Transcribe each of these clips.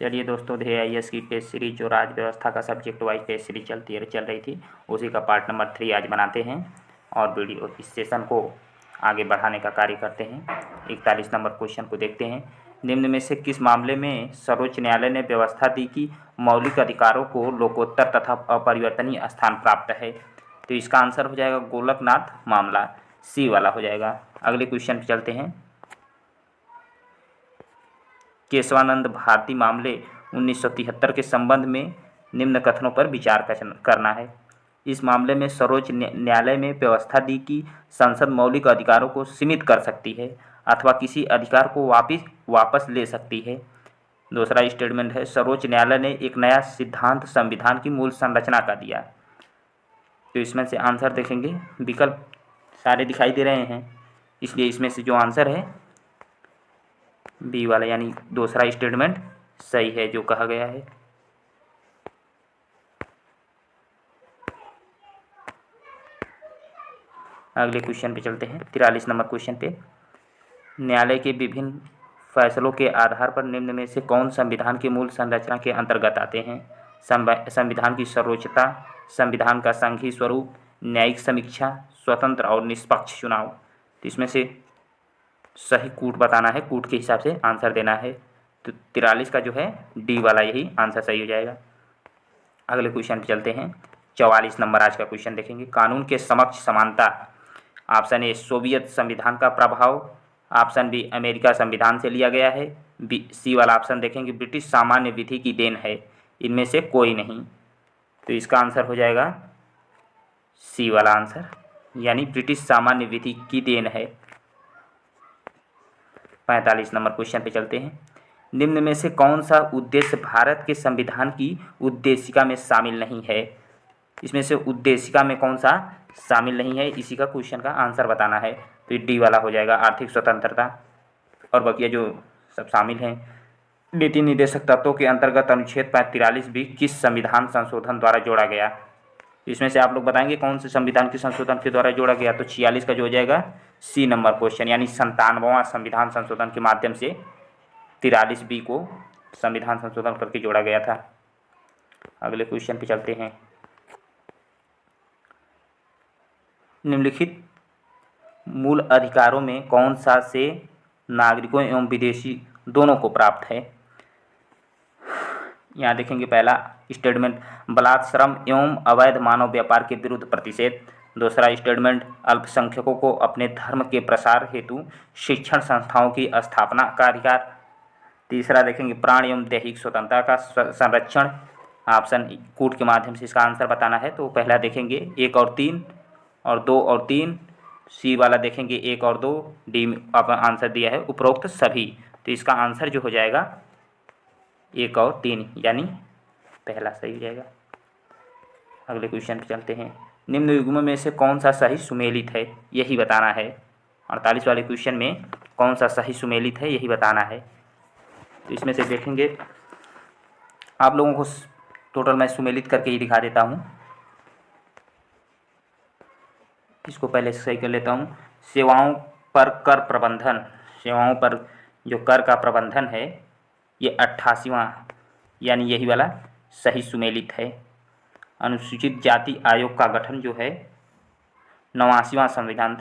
चलिए दोस्तों, AIS की टेस्ट सीरीज जो राज्य व्यवस्था का सब्जेक्ट वाइज टेस्ट सीरीज चल रही थी, उसी का पार्ट नंबर 3 आज बनाते हैं और वीडियो इस सेशन को आगे बढ़ाने का कार्य करते हैं। 41 नंबर क्वेश्चन को देखते हैं। निम्न में से किस मामले में सर्वोच्च न्यायालय ने व्यवस्था दी कि मौलिक अधिकारों को लोकोत्तर तथा अपरिवर्तनीय स्थान प्राप्त है? तो इसका आंसर हो जाएगा गोलकनाथ मामला, सी वाला हो जाएगा। अगले क्वेश्चन पर चलते हैं। केशवानंद भारती मामले 1973 के संबंध में निम्न कथनों पर विचार करना है। इस मामले में सर्वोच्च न्यायालय ने व्यवस्था दी कि संसद मौलिक अधिकारों को सीमित कर सकती है अथवा किसी अधिकार को वापस ले सकती है। दूसरा स्टेटमेंट है, सर्वोच्च न्यायालय ने एक नया सिद्धांत संविधान की मूल संरचना का दिया। तो इसमें से आंसर देखेंगे, विकल्प सारे दिखाई दे रहे हैं, इसलिए इसमें से जो आंसर है बी वाला यानी दूसरा स्टेटमेंट सही है जो कहा गया है। अगले क्वेश्चन पे चलते हैं। 43 नंबर क्वेश्चन पे, न्यायालय के विभिन्न फैसलों के आधार पर निम्न में से कौन संविधान की मूल संरचना के अंतर्गत आते हैं? संविधान की सर्वोच्चता, संविधान का संघीय स्वरूप, न्यायिक समीक्षा, स्वतंत्र और निष्पक्ष चुनाव। तो इसमें से सही कूट बताना है, कूट के हिसाब से आंसर देना है। तो 43 का जो है डी वाला यही आंसर सही हो जाएगा। अगले क्वेश्चन पे चलते हैं। 44 नंबर आज का क्वेश्चन देखेंगे। कानून के समक्ष समानता, ऑप्शन ए सोवियत संविधान का प्रभाव, ऑप्शन बी अमेरिका संविधान से लिया गया है, बी सी वाला ऑप्शन देखेंगे ब्रिटिश सामान्य विधि की देन है। इनमें से कोई नहीं। तो इसका आंसर हो जाएगा सी वाला आंसर, यानी ब्रिटिश सामान्य विधि की देन है। 45 नंबर क्वेश्चन पे चलते हैं। निम्न में से कौन सा उद्देश्य भारत के संविधान की उद्देशिका में शामिल नहीं है? इसमें से उद्देशिका में कौन सा शामिल नहीं है, इसी का क्वेश्चन का आंसर बताना है। तो डी वाला हो जाएगा, आर्थिक स्वतंत्रता। और बकिया जो सब शामिल हैं, नीति निर्देशक तत्वों के अंतर्गत अनुच्छेद 43 भी किस संविधान संशोधन द्वारा जोड़ा गया? इसमें से आप लोग बताएंगे कौन से संविधान के संशोधन के द्वारा जोड़ा गया। तो 46 का जो हो जाएगा सी नंबर क्वेश्चन, यानी 97वां संविधान संशोधन के माध्यम से 43 बी को संविधान संशोधन करके जोड़ा गया था। अगले क्वेश्चन पे चलते हैं। निम्नलिखित मूल अधिकारों में कौन सा से नागरिकों एवं विदेशी दोनों को प्राप्त है? यहाँ देखेंगे पहला स्टेटमेंट, बलात्श्रम एवं अवैध मानव व्यापार के विरुद्ध प्रतिषेध। दूसरा स्टेटमेंट, अल्पसंख्यकों को अपने धर्म के प्रसार हेतु शिक्षण संस्थाओं की स्थापना का अधिकार। तीसरा देखेंगे, प्राण एवं दैहिक स्वतंत्रता का संरक्षण। ऑप्शन कूट के माध्यम से इसका आंसर बताना है। तो पहला देखेंगे 1 और 3 और 2 और 3, सी वाला देखेंगे 1 और 2, डी में आंसर दिया है उपरोक्त सभी। तो इसका आंसर जो हो जाएगा 1 और 3, यानी पहला सही हो जाएगा। अगले क्वेश्चन पे चलते हैं। निम्न युग्मों में से कौन सा सही सुमेलित है, यही बताना है। 48 वाले क्वेश्चन में कौन सा सही सुमेलित है, यही बताना है। तो इसमें से देखेंगे, आप लोगों को टोटल मैं सुमेलित करके ही दिखा देता हूँ। इसको पहले सही कर लेता हूँ। सेवाओं पर कर प्रबंधन, सेवाओं पर जो कर का प्रबंधन है, ये 88वां यानी यही वाला सही सुमेलित है। अनुसूचित जाति आयोग का गठन जो है 89वां संविधान,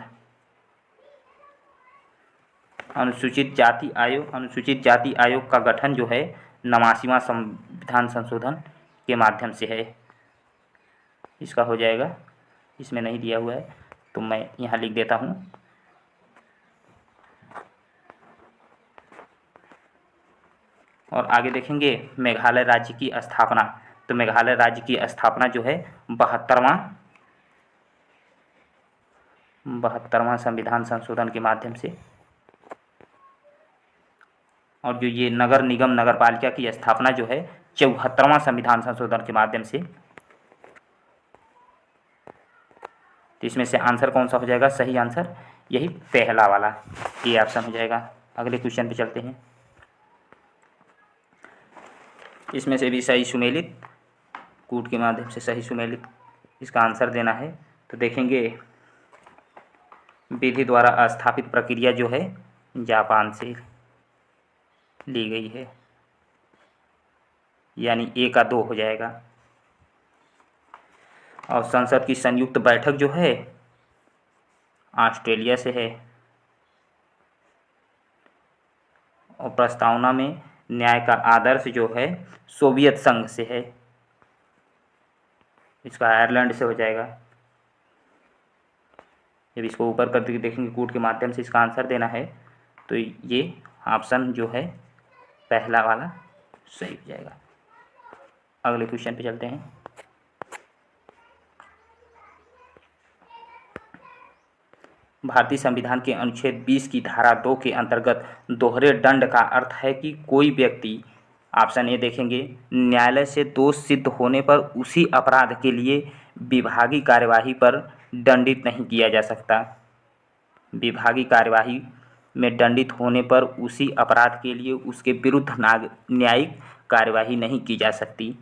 अनुसूचित जाति आयोग का गठन जो है 89वां संविधान संशोधन के माध्यम से है। इसका हो जाएगा, इसमें नहीं दिया हुआ है तो मैं यहाँ लिख देता हूँ। और आगे देखेंगे मेघालय राज्य की स्थापना। तो मेघालय राज्य की स्थापना जो है 72वां संविधान संशोधन के माध्यम से। और जो ये नगर निगम नगर पालिका की स्थापना जो है 74वां संविधान संशोधन के माध्यम से। तो इसमें से आंसर कौन सा हो जाएगा, सही आंसर यही पहला वाला ये ऑप्शन हो जाएगा। अगले क्वेश्चन पे चलते हैं। इसमें से भी सही सुमेलित, कूट के माध्यम से सही सुमेलित इसका आंसर देना है। तो देखेंगे विधि द्वारा स्थापित प्रक्रिया जो है जापान से ली गई है। यानी ए का 2 हो जाएगा। और संसद की संयुक्त बैठक जो है ऑस्ट्रेलिया से है। और प्रस्तावना में न्याय का आदर्श जो है सोवियत संघ से है, इसका आयरलैंड से हो जाएगा। जब इसको ऊपर करके देखेंगे कूट के माध्यम से इसका आंसर देना है तो ये ऑप्शन जो है पहला वाला सही हो जाएगा। अगले क्वेश्चन पे चलते हैं। भारतीय संविधान के अनुच्छेद 20 की धारा 2 के अंतर्गत दोहरे दंड का अर्थ है कि कोई व्यक्ति, ऑप्शन ए देखेंगे, न्यायालय से दोष सिद्ध होने पर उसी अपराध के लिए विभागीय कार्यवाही पर दंडित नहीं किया जा सकता। विभागीय कार्यवाही में दंडित होने पर उसी अपराध के लिए उसके विरुद्ध न्यायिक कार्यवाही नहीं की जा सकती।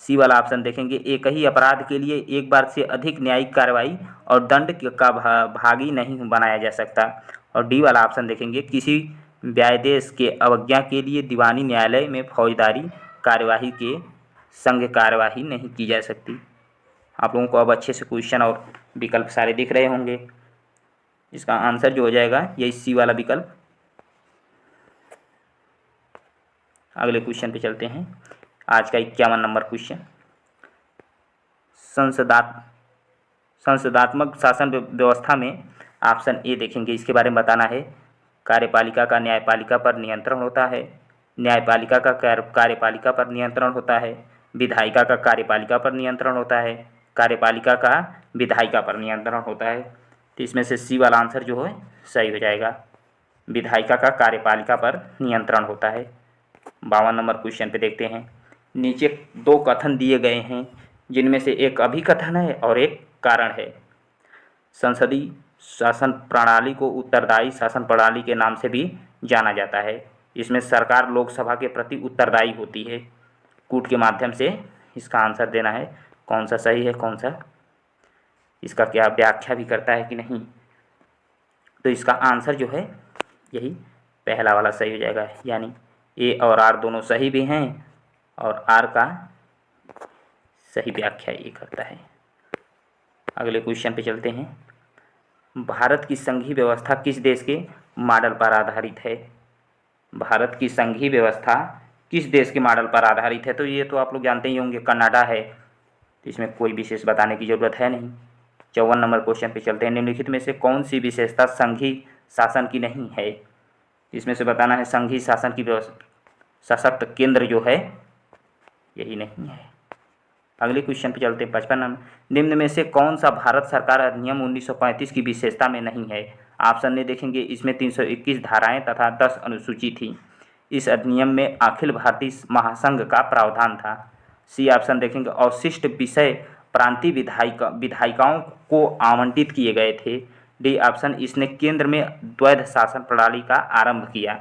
सी वाला ऑप्शन देखेंगे, एक ही अपराध के लिए एक बार से अधिक न्यायिक कार्रवाई और दंड का भागी नहीं बनाया जा सकता। और डी वाला ऑप्शन देखेंगे, किसी व्यायादेश के अवज्ञा के लिए दीवानी न्यायालय में फौजदारी कार्यवाही के संग कार्यवाही नहीं की जा सकती। आप लोगों को अब अच्छे से क्वेश्चन और विकल्प सारे दिख रहे होंगे। इसका आंसर जो हो जाएगा यही सी वाला विकल्प। अगले क्वेश्चन पे चलते हैं। आज का 51 नंबर क्वेश्चन, संसदात्मक शासन व्यवस्था में ऑप्शन ए देखेंगे, इसके बारे में बताना है। कार्यपालिका का न्यायपालिका पर नियंत्रण होता है, न्यायपालिका का कार्यपालिका पर नियंत्रण होता है, विधायिका का कार्यपालिका पर नियंत्रण होता है, कार्यपालिका का विधायिका पर नियंत्रण होता है। तो इसमें से सी वाला आंसर जो है सही हो जाएगा, विधायिका का कार्यपालिका पर नियंत्रण होता है। 52 नंबर क्वेश्चन पे देखते हैं। नीचे 2 कथन दिए गए हैं जिनमें से एक अभिकथन है और एक कारण है। संसदीय शासन प्रणाली को उत्तरदायी शासन प्रणाली के नाम से भी जाना जाता है। इसमें सरकार लोकसभा के प्रति उत्तरदायी होती है। कूट के माध्यम से इसका आंसर देना है, कौन सा सही है, कौन सा इसका क्या व्याख्या भी करता है कि नहीं। तो इसका आंसर जो है यही पहला वाला सही हो जाएगा, यानी ए और आर दोनों सही भी हैं और आर का सही व्याख्या ये करता है। अगले क्वेश्चन पे चलते हैं। भारत की संघीय व्यवस्था किस देश के मॉडल पर आधारित है? भारत की संघीय व्यवस्था किस देश के मॉडल पर आधारित है? तो ये तो आप लोग जानते ही होंगे, कनाडा है। तो इसमें कोई विशेष बताने की ज़रूरत है नहीं। 54 नंबर क्वेश्चन पे चलते हैं। निम्नलिखित में से कौन सी विशेषता संघीय शासन की नहीं है? इसमें से बताना है संघीय शासन की व्यवस्था सशक्त केंद्र जो है यही नहीं है। अगले क्वेश्चन पे चलते हैं। 55 नंबर, निम्न में से कौन सा भारत सरकार अधिनियम 1935 की विशेषता में नहीं है? ऑप्शन ने देखेंगे, इसमें 321 धाराएं तथा 10 अनुसूची थी। इस अधिनियम में अखिल भारतीय महासंघ का प्रावधान था। सी ऑप्शन देखेंगे, अवशिष्ट विषय प्रांतीय विधायिकाओं को आवंटित किए गए थे। डी ऑप्शन, इसने केंद्र में द्वैध शासन प्रणाली का आरंभ किया।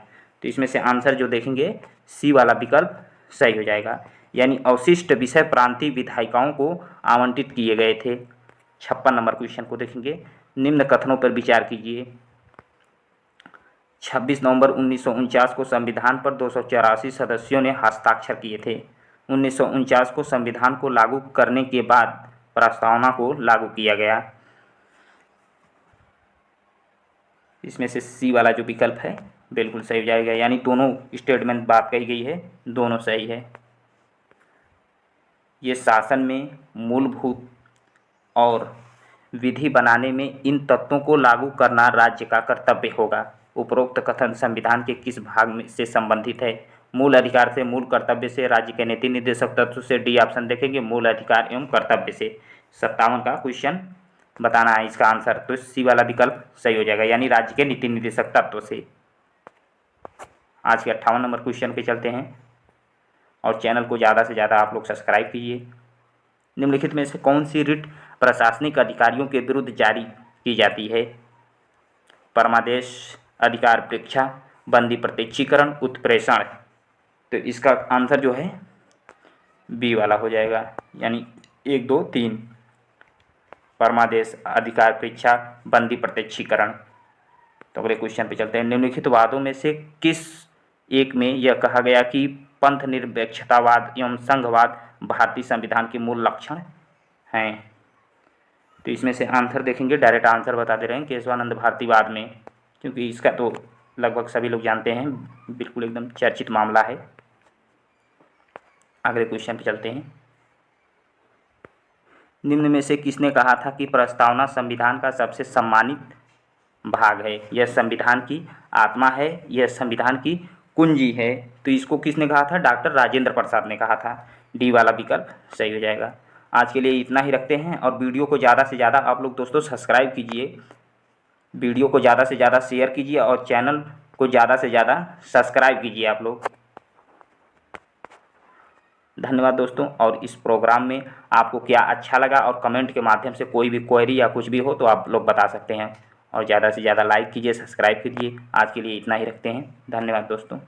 तो इसमें से आंसर जो देखेंगे सी वाला विकल्प सही हो जाएगा, यानी अवशिष्ट विषय प्रांतीय विधायिकाओं को आवंटित किए गए थे। 56 नंबर क्वेश्चन को देखेंगे। निम्न कथनों पर विचार कीजिए। 26 नवंबर 1949 को संविधान पर 284 सदस्यों ने हस्ताक्षर किए थे। 1949 को संविधान को लागू करने के बाद प्रस्तावना को लागू किया गया। इसमें से सी वाला जो विकल्प है बिल्कुल सही हो जाएगा, यानी दोनों स्टेटमेंट बात कही गई है, दोनों सही है। ये शासन में मूलभूत और विधि बनाने में इन तत्वों को लागू करना राज्य का कर्तव्य होगा। उपरोक्त कथन संविधान के किस भाग में से संबंधित है? मूल अधिकार से, मूल कर्तव्य से, राज्य के नीति निर्देशक तत्व से। डी ऑप्शन देखेंगे, मूल अधिकार एवं कर्तव्य से। 57 का क्वेश्चन बताना है इसका आंसर, तो सी वाला विकल्प सही हो जाएगा, यानी राज्य के नीति निर्देशक तत्व से। आज के 58 नंबर क्वेश्चन पे चलते हैं और चैनल को ज़्यादा से ज़्यादा आप लोग सब्सक्राइब कीजिए। निम्नलिखित में से कौन सी रिट प्रशासनिक अधिकारियों के विरुद्ध जारी की जाती है? परमादेश, अधिकार परीक्षा, बंदी प्रत्यक्षीकरण, उत्प्रेषण। तो इसका आंसर जो है बी वाला हो जाएगा, यानी 1, 2, 3 परमादेश, अधिकार परीक्षा, बंदी प्रत्यक्षीकरण। तो अगले क्वेश्चन पे चलते हैं। निम्नलिखित वादों में से किस एक में यह कहा गया कि पंथनिरपेक्षतावाद एवं संघवाद भारतीय संविधान के मूल लक्षण हैं। तो इसमें से आंसर देखेंगे, डायरेक्ट आंसर बता दे रहे हैं केशवानंद भारतीवाद में, क्योंकि इसका तो लगभग सभी लोग जानते हैं, बिल्कुल एकदम चर्चित मामला है। अगले क्वेश्चन पे चलते हैं। निम्न में से किसने कहा था कि प्रस्तावना संविधान का सबसे सम्मानित भाग है? यह संविधान की आत्मा है, यह संविधान की कुंजी है। तो इसको किसने कहा था? डॉक्टर राजेंद्र प्रसाद ने कहा था। डी वाला विकल्प सही हो जाएगा। आज के लिए इतना ही रखते हैं, और वीडियो को ज़्यादा से ज़्यादा आप लोग दोस्तों सब्सक्राइब कीजिए, वीडियो को ज़्यादा से ज़्यादा शेयर कीजिए, और चैनल को ज़्यादा से ज़्यादा सब्सक्राइब कीजिए आप लोग। धन्यवाद दोस्तों। और इस प्रोग्राम में आपको क्या अच्छा लगा, और कमेंट के माध्यम से कोई भी क्वेरी या कुछ भी हो तो आप लोग बता सकते हैं। और ज़्यादा से ज़्यादा लाइक कीजिए, सब्सक्राइब कीजिए। आज के लिए इतना ही रखते हैं। धन्यवाद दोस्तों।